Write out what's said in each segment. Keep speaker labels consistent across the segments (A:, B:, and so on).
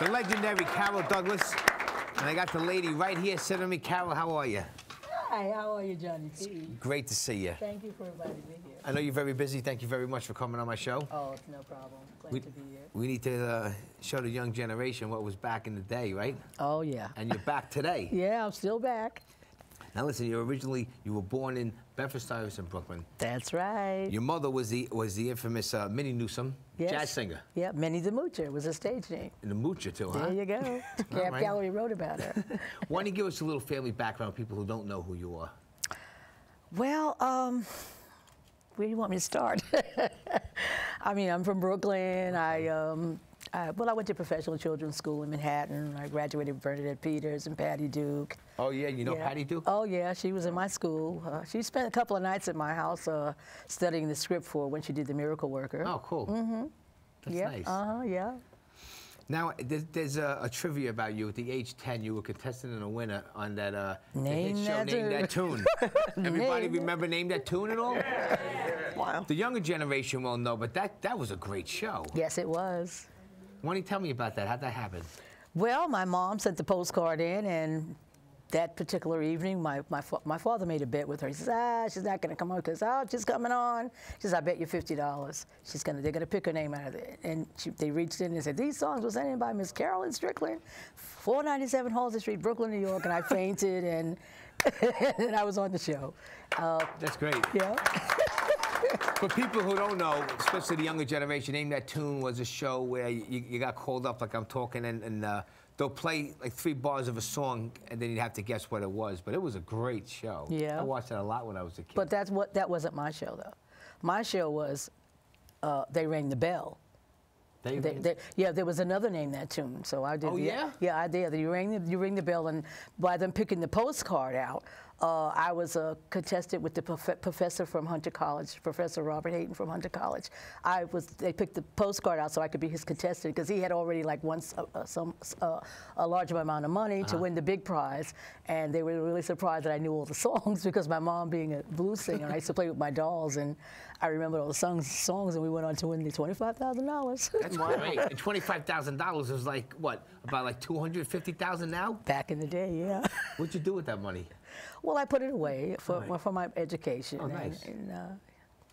A: The legendary Carol Douglas. And I got the lady right here sitting with me. Carol, how are you?
B: Hi, how are you, Johnny T?
A: Great to see you.
B: Thank you for inviting me here.
A: I know you're very busy. Thank you very much for coming on my show.
B: Oh, it's no problem. Glad to be here.
A: We need to show the young generation what was back in the day, right?
B: Oh, yeah.
A: And you're back today.
B: Yeah, I'm still back.
A: Now listen, you were born in Bedford-Stuyvesant, Brooklyn.
B: That's right.
A: Your mother was the infamous Minnie Newsom,
B: Yes.
A: jazz singer.
B: Yeah, Minnie the Moocher was a stage name.
A: And the Moocher too, huh?
B: There you go. Camp
A: right.
B: Gallery wrote about her.
A: Why don't you give us a little family background, people who don't know who you are?
B: Well, where do you want me to start? I mean, I'm from Brooklyn. I went to professional children's school in Manhattan. I graduated with Bernadette Peters and Patty Duke.
A: Oh, yeah? You know Patty Duke?
B: Oh, yeah. She was in my school. She spent a couple of nights at my house studying the script for when she did The Miracle Worker.
A: Oh, cool.
B: Mm-hmm.
A: That's
B: Yeah.
A: nice.
B: Yeah.
A: Now, there's a trivia about you. At the age 10, you were contestant and a winner on that the hit show, Name That Tune. Everybody remember Name That Tune at all?
B: Wow.
A: The younger generation won't know, but that was a great show.
B: Yes, it was.
A: Why don't you tell me about that? How'd that happen?
B: Well, my mom sent the postcard in, and that particular evening, my father made a bet with her. He says, she's not going to come on because, she's coming on. She says, I bet you $50. They're going to pick her name out of it. And they reached in and said, these songs were sent in by Miss Carolyn Strickland, 497 Halsey Street, Brooklyn, New York. And I fainted, and I was on the show.
A: That's great.
B: Yeah.
A: For people who don't know, especially the younger generation, Name That Tune was a show where you got called up like I'm talking, and they'll play like 3 bars of a song, and then you'd have to guess what it was. But it was a great show.
B: Yeah.
A: I watched that a lot when I was a kid.
B: But that wasn't my show, though. My show was They Rang the Bell. There was another Name That Tune, so I did.
A: Oh, yeah?
B: Yeah, I did. You ring the bell, and by them picking the postcard out, I was a contestant with the professor from Hunter College, Professor Robert Hayden from Hunter College. They picked the postcard out so I could be his contestant because he had already won a large amount of money to win the big prize, and they were really surprised that I knew all the songs because my mom, being a blues singer, I used to play with my dolls, and I remember all the songs, and we went on to win the $25,000.
A: That's great. And $25,000 is like what? About like $250,000 now?
B: Back in the day, yeah.
A: What'd you do with that money?
B: Well, I put it away for my education.
A: Oh, nice.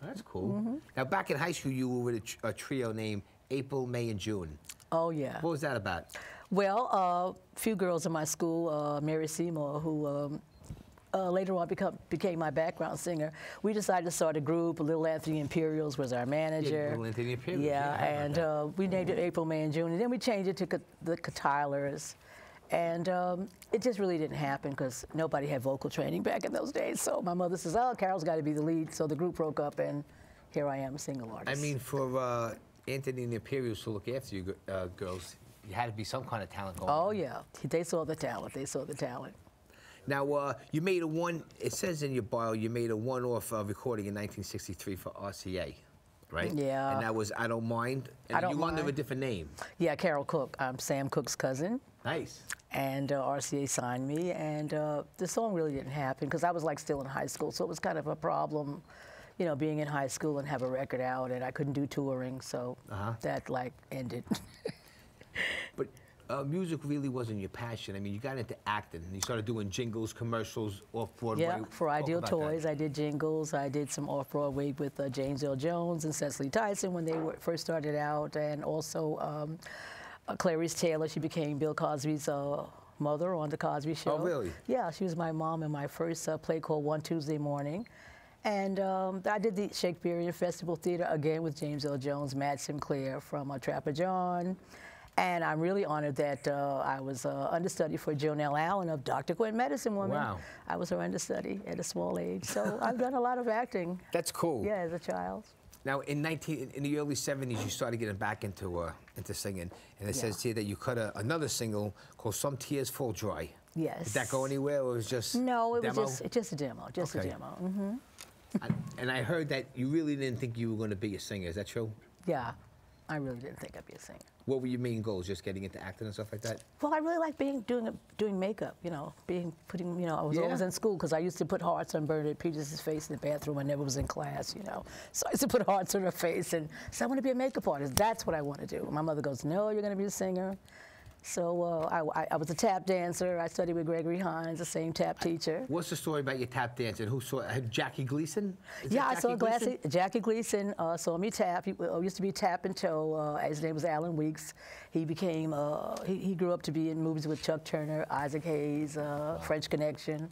A: That's cool.
B: Mm-hmm.
A: Now, back in high school, you were with a trio named April, May, and June.
B: Oh, yeah.
A: What was that about?
B: Well, a few girls in my school, Mary Seymour, who later on became my background singer, we decided to start a group. Little Anthony Imperials was our manager.
A: Yeah, Little Anthony Imperials.
B: Yeah, and we named it April, May, and June. And then we changed it to the Tylers. And it just really didn't happen because nobody had vocal training back in those days. So my mother says, Carol's got to be the lead. So the group broke up, and here I am, a single artist.
A: I mean, for Anthony and the Imperials to look after you girls, you had to be some kind of talent going on.
B: Oh, yeah. They saw the talent. They saw the talent.
A: Now, you made it says in your bio, you made a one-off recording in 1963 for RCA, right?
B: Yeah.
A: And that was I Don't Mind. And
B: I Don't
A: you were under
B: Mind.
A: a different name.
B: Yeah, Carol Cook. I'm Sam Cooke's cousin.
A: Nice.
B: And RCA signed me, and the song really didn't happen because I was still in high school, so it was kind of a problem, being in high school and have a record out, and I couldn't do touring, so that ended.
A: But music really wasn't your passion. I mean, you got into acting, and you started doing jingles, commercials, off-Broadway.
B: Yeah, for Ideal Toys, I did jingles. I did some off-Broadway with James Earl Jones and Cecily Tyson when they first started out, and also Clarice Taylor. She became Bill Cosby's mother on The Cosby Show.
A: Oh, really?
B: Yeah, she was my mom in my first play called One Tuesday Morning. And I did the Shakespearean Festival Theater again with James Earl Jones, Matt Sinclair from Trapper John. And I'm really honored that I was understudy for Jonelle Allen of Dr. Quinn Medicine Woman.
A: Wow.
B: I was her understudy at a small age. So I've done a lot of acting.
A: That's cool.
B: Yeah, as a child.
A: Now, in the early 70s, you started getting back into singing, and it says here that you cut another single called Some Tears Fall Dry.
B: Yes.
A: Did that go anywhere, or it was just
B: No, it
A: demo?
B: was just a demo, just a demo. Mm-hmm.
A: And I heard that you really didn't think you were going to be a singer. Is that true?
B: Yeah, I really didn't think I'd be a singer.
A: What were your main goals? Just getting into acting and stuff like that?
B: Well, I really like doing makeup. I was always in school because I used to put hearts on Bernadette Peters' face in the bathroom. I never was in class, So I used to put hearts on her face and say, I want to be a makeup artist. That's what I want to do. My mother goes, no, you're going to be a singer. So I was a tap dancer. I studied with Gregory Hines, the same tap teacher.
A: What's the story about your tap dancing? Who saw Jackie Gleason?
B: Yeah, I saw Jackie Gleason saw me tap. He used to be Tap and Toe. His name was Alan Weeks. He became, he grew up to be in movies with Chuck Turner, Isaac Hayes, French Connection.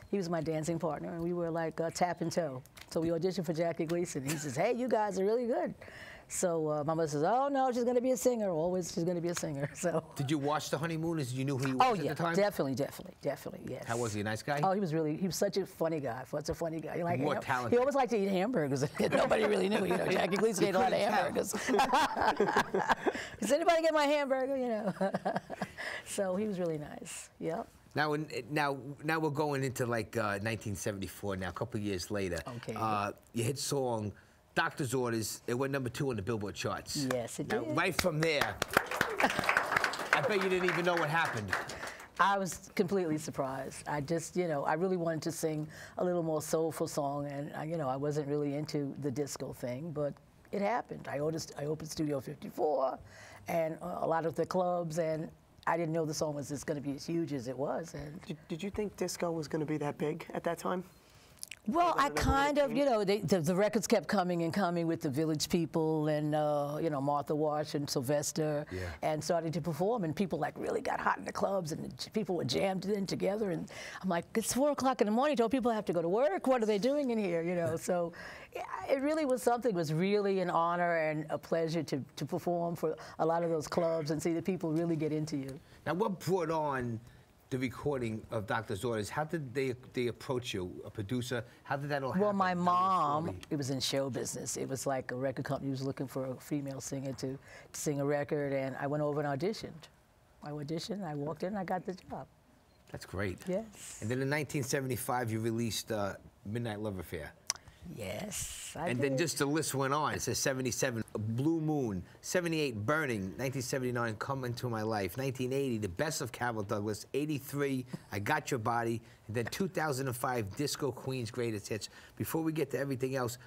B: He was my dancing partner, and we were like Tap and Toe. So we auditioned for Jackie Gleason. He says, hey, you guys are really good. So my mother says, oh, no, she's going to be a singer. Always, she's going to be a singer. So.
A: Did you watch The Honeymooners? Did you know who he was at the time?
B: Definitely, yes.
A: How was he, a nice guy?
B: Oh, he was such a funny guy. Such a funny guy. Like,
A: More talented.
B: He always liked to eat hamburgers. Nobody really knew, Jackie Gleason ate a lot of hamburgers. Does anybody get my hamburger, So he was really nice, yep.
A: Now we're going into like 1974 now, a couple of years later.
B: Okay.
A: Your hit song, Doctor's Orders, it went #2 on the Billboard charts.
B: Yes, it
A: Now,
B: did.
A: right from there, I bet you didn't even know what happened.
B: I was completely surprised. I just, I really wanted to sing a little more soulful song, and I wasn't really into the disco thing, but it happened. I opened Studio 54, and a lot of the clubs, and I didn't know the song was just going to be as huge as it was. And
C: did you think disco was going to be that big at that time?
B: well, I kind of, the records kept coming and coming with the Village People and, Martha Wash and Sylvester, and starting to perform, and people like really got hot in the clubs, and people were jammed in together, and I'm like, it's 4 o'clock in the morning, don't people have to go to work? What are they doing in here, So it really was something. It was really an honor and a pleasure to perform for a lot of those clubs and see the people really get into you.
A: Now, what brought on the recording of Doctor's Orders? How did they approach you, a producer? How did that all happen?
B: Well, my mom, it was in show business. It was like a record company was looking for a female singer to sing a record, and I went over and auditioned. I walked in, and I got the job.
A: That's great.
B: Yes.
A: And then in 1975, you released Midnight Love Affair.
B: Yes, I
A: And
B: did.
A: then just the list went on. It says 77, Blue Moon, 78, Burning, 1979, Come Into My Life, 1980, The Best of Carol Douglas, 83, I Got Your Body, and then 2005, Disco Queen's Greatest Hits. Before we get to everything else,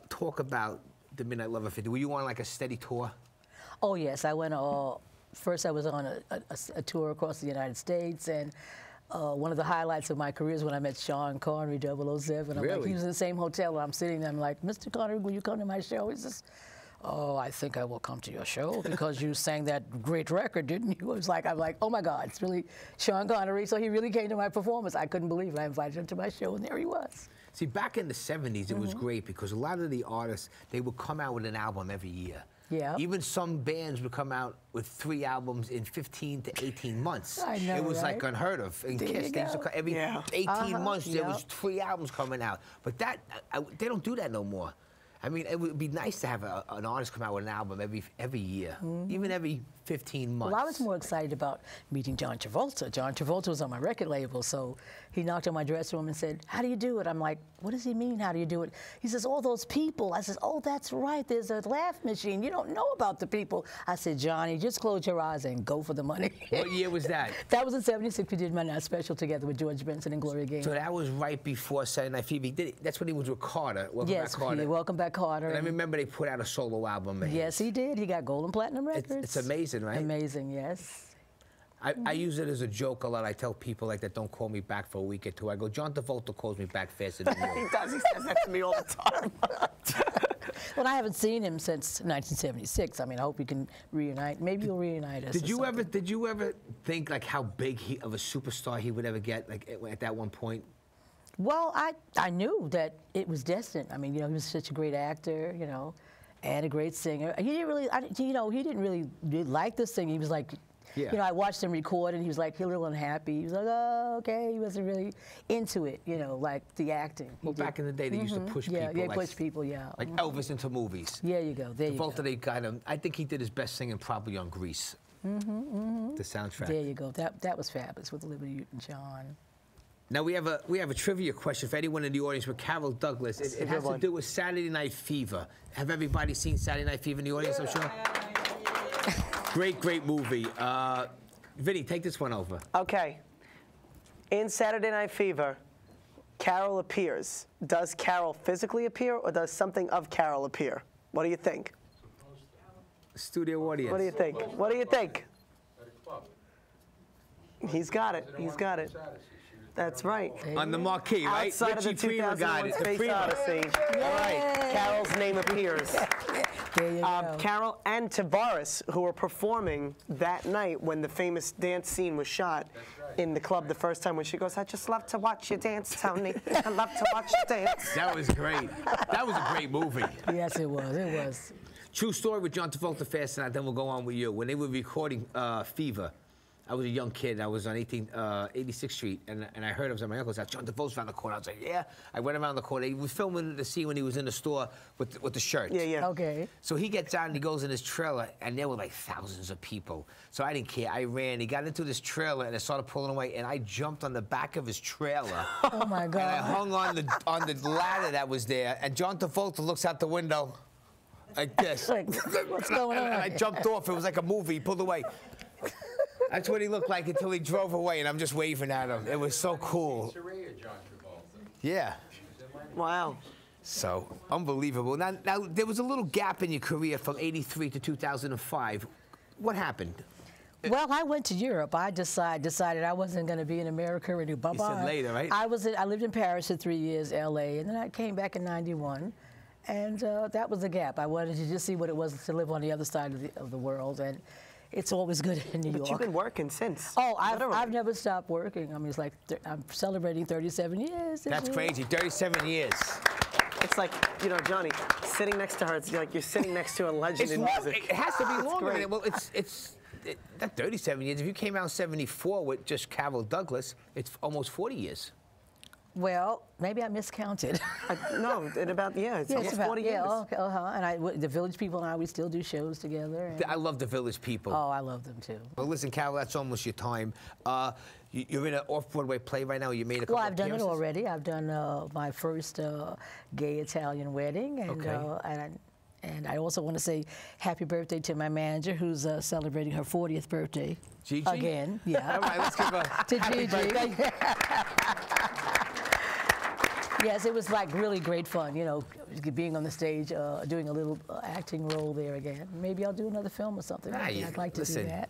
A: talk about the Midnight Love Affair. Were you on like a steady tour?
B: Oh, yes, I went, first I was on a tour across the United States, and one of the highlights of my career is when I met Sean Connery, 007. I'm like, he was in the same hotel, and I'm sitting there, I'm like, Mr. Connery, will you come to my show? He says, oh, I think I will come to your show because you sang that great record, didn't you? I'm like, oh my God, it's really Sean Connery. So he really came to my performance. I couldn't believe it. I invited him to my show, and there he was.
A: See, back in the 70s, it was great because a lot of the artists, they would come out with an album every year.
B: Yeah.
A: Even some bands would come out with 3 albums in 15 to 18 months.
B: I know,
A: it was
B: right?
A: like unheard of. In
B: There
A: Kiss,
B: you
A: they used to
B: go.
A: come every 18 months, there was 3 albums coming out. But that, they don't do that no more. I mean, it would be nice to have an artist come out with an album every year, even every 15 months.
B: Well, I was more excited about meeting John Travolta. John Travolta was on my record label, so he knocked on my dressing room and said, how do you do it? I'm like, what does he mean, how do you do it? He says, all those people. I says, oh, that's right, there's a laugh machine. You don't know about the people. I said, Johnny, just close your eyes and go for the money.
A: What year was that?
B: That was in '76. We did my night special together with George Benson and Gloria Gaynor.
A: So that was right before Saturday Night Fever. That's when he was with Carter. Welcome
B: Yes,
A: Back, Carter.
B: Welcome Back, Carter.
A: And I remember they put out a solo album.
B: Yes, he did. He got gold and platinum records.
A: It's amazing, right?
B: Amazing, yes.
A: I use it as a joke a lot. I tell people like that, don't call me back for a week or 2. I go, John Travolta calls me back faster than you.
C: He does. He says that to me all the time.
B: Well, I haven't seen him since 1976. I mean, I hope we can reunite. Maybe you'll reunite us.
A: Did you ever think like how big of a superstar he would ever get like at that one point?
B: Well, I knew that it was destined. I mean, he was such a great actor, and a great singer. He didn't really, he didn't really like this thing. He was like, I watched him record, and he was like a little unhappy. He was like, oh, okay. He wasn't really into it, like the acting.
A: Well, back in the day, they used to push people.
B: Yeah, push people, yeah.
A: Like Elvis into movies.
B: There you go, there you go.
A: Travolta, they got him. I think he did his best singing probably on Grease. The soundtrack.
B: There you go. That was fabulous with Olivia Newton-John.
A: Now we have a trivia question for anyone in the audience with Carol Douglas. It has to do with Saturday Night Fever. Have everybody seen Saturday Night Fever in the audience, I'm sure? Great movie. Vinny, take this one over.
C: Okay. In Saturday Night Fever, Carol appears. Does Carol physically appear, or does something of Carol appear? What do you think?
A: Studio audience.
C: What do you think? What do you think?
D: At a club.
C: He's got it. He's got it. That's right.
A: On the marquee, right?
C: Outside of the
A: Richie Prima got
C: 2001
A: it.
C: Space
A: Prima.
C: Odyssey. All right. Carol's name appears.
B: There you go.
C: Carol and Tavares, who were performing that night when the famous dance scene was shot in the club the first time, when she goes, "I just love to watch you dance, Tony. I love to watch you dance."
A: That was great. That was a great movie.
B: Yes, it was. It was.
A: True story with John Travolta fast tonight, then we'll go on with you. When they were recording Fever, I was a young kid. I was on 86th Street, and I heard it was at my uncle's house. John Travolta's around the corner. I was like, yeah. I went around the corner. He was filming the scene when he was in the store with the shirt.
C: Yeah, yeah.
B: Okay.
A: So he gets out and he goes in his trailer, and there were like thousands of people. So I didn't care. I ran. He got into this trailer, and I started pulling away, and I jumped on the back of his trailer.
B: Oh my
A: And I
B: God.
A: hung on the ladder that was there, and John Travolta looks out the window like this.
B: Like, what's going on?
A: And I jumped off. It was like a movie. He pulled away. That's what he looked like until he drove away, and I'm just waving at him. It was so cool.
D: John Travolta.
A: Yeah.
C: Wow.
A: So unbelievable. Now, there was a little gap in your career from '83 to 2005. What happened?
B: Well, I went to Europe. I decided I wasn't going to be in America or bye-bye.
A: You said later, right?
B: I lived in Paris for 3 years, LA, and then I came back in '91, and that was a gap. I wanted to just see what it was to live on the other side of the world, and it's always good in New
C: But
B: York.
C: you've been working since.
B: Oh, I've
C: literally.
B: never stopped working. I mean, it's like I'm celebrating 37 years. this
A: That's
B: year.
A: crazy. 37 years.
C: It's like, you know, Johnny, sitting next to her, it's like you're sitting next to a legend
A: It's
C: in
A: long,
C: music.
A: it has to be longer than
C: great.
A: it. Well, that 37 years. If you came out in '74 with just Carol Douglas, it's almost 40 years.
B: Well, maybe I miscounted.
C: No, in about, it's almost 40 years.
B: Yeah, okay, and the Village People and I, we still do shows together. And,
A: I love the Village People.
B: oh, I love them too.
A: Well, listen, Carol, that's almost your time. You're in an off-Broadway play right now. You made a couple
B: Well, I've done it
A: appearances?
B: already. I've done my first gay Italian wedding, and
A: Okay.
B: and I also want to say happy birthday to my manager, who's celebrating her 40th birthday.
A: Gigi?
B: Again, yeah.
A: All right, let's give a
B: To
A: happy
B: Gigi.
A: birthday.
B: Yes, it was like really great fun, you know, being on the stage, doing a little acting role there again. Maybe I'll do another film or something. I'd like to
A: listen,
B: do that.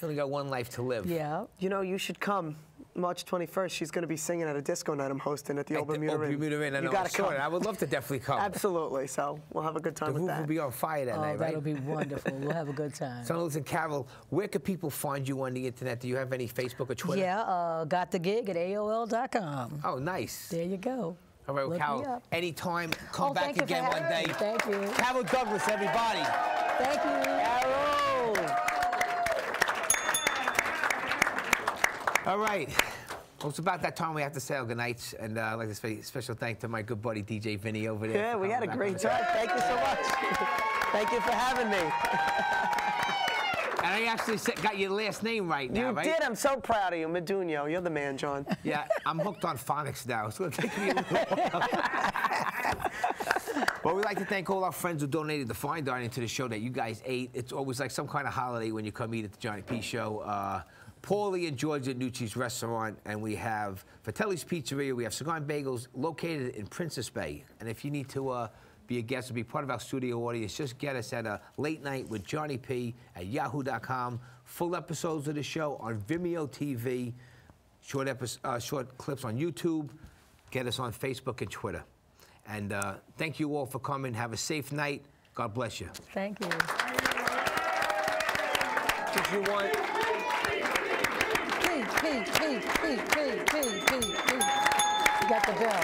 A: You only got one life to live.
B: Yeah.
C: You know, you should come. March 21st, she's going to be singing at a disco night I'm hosting at the
A: At
C: Old
A: the
C: Bermuda
A: Old
C: Inn.
A: Bermuda Inn, I know.
C: You got to
A: I saw
C: come.
A: it. I would love to definitely come.
C: Absolutely. So we'll have a good time
A: The
C: with
A: roof
C: that.
A: will be on fire that
B: Oh,
A: night, right?
B: that'll be wonderful. We'll have a good time.
A: So listen, Carol, where can people find you on the internet? Do you have any Facebook or Twitter?
B: Yeah, got the gig at AOL.com.
A: Oh, nice.
B: There you go.
A: All right, well,
B: Look me
A: Carol,
B: up.
A: anytime, come
B: Oh,
A: back
B: thank you for
A: again one
B: having
A: day.
B: me. Thank you.
A: Carol Douglas, everybody.
B: Thank you.
C: Carol!
A: All right. Well, it's about that time we have to say our goodnights, and I'd like to say a special thank to my good buddy DJ Vinny over there.
C: Yeah,
A: for
C: we had a
A: coming back
C: great
A: on the show.
C: time. Thank you so much. Thank you for having me.
A: And I actually got your last name right now,
C: You
A: right?
C: did. I'm so proud of you. Medunio. You're the man, John.
A: Yeah, I'm hooked on phonics now. It's going to take me a little while. Well, we'd like to thank all our friends who donated the fine dining to the show that you guys ate. It's always like some kind of holiday when you come eat at the Johnny P Show. Paulie and George at Nucci's Restaurant, and we have Fratelli's Pizzeria. We have Cigar and Bagels located in Princess Bay. And if you need to be a guest or be part of our studio audience, just get us at a late night with Johnny P at yahoo.com. Full episodes of the show on Vimeo TV, short clips on YouTube. Get us on Facebook and Twitter. And thank you all for coming. Have a safe night. God bless you.
B: Thank you.
C: Did you want...
B: P. You got the bell.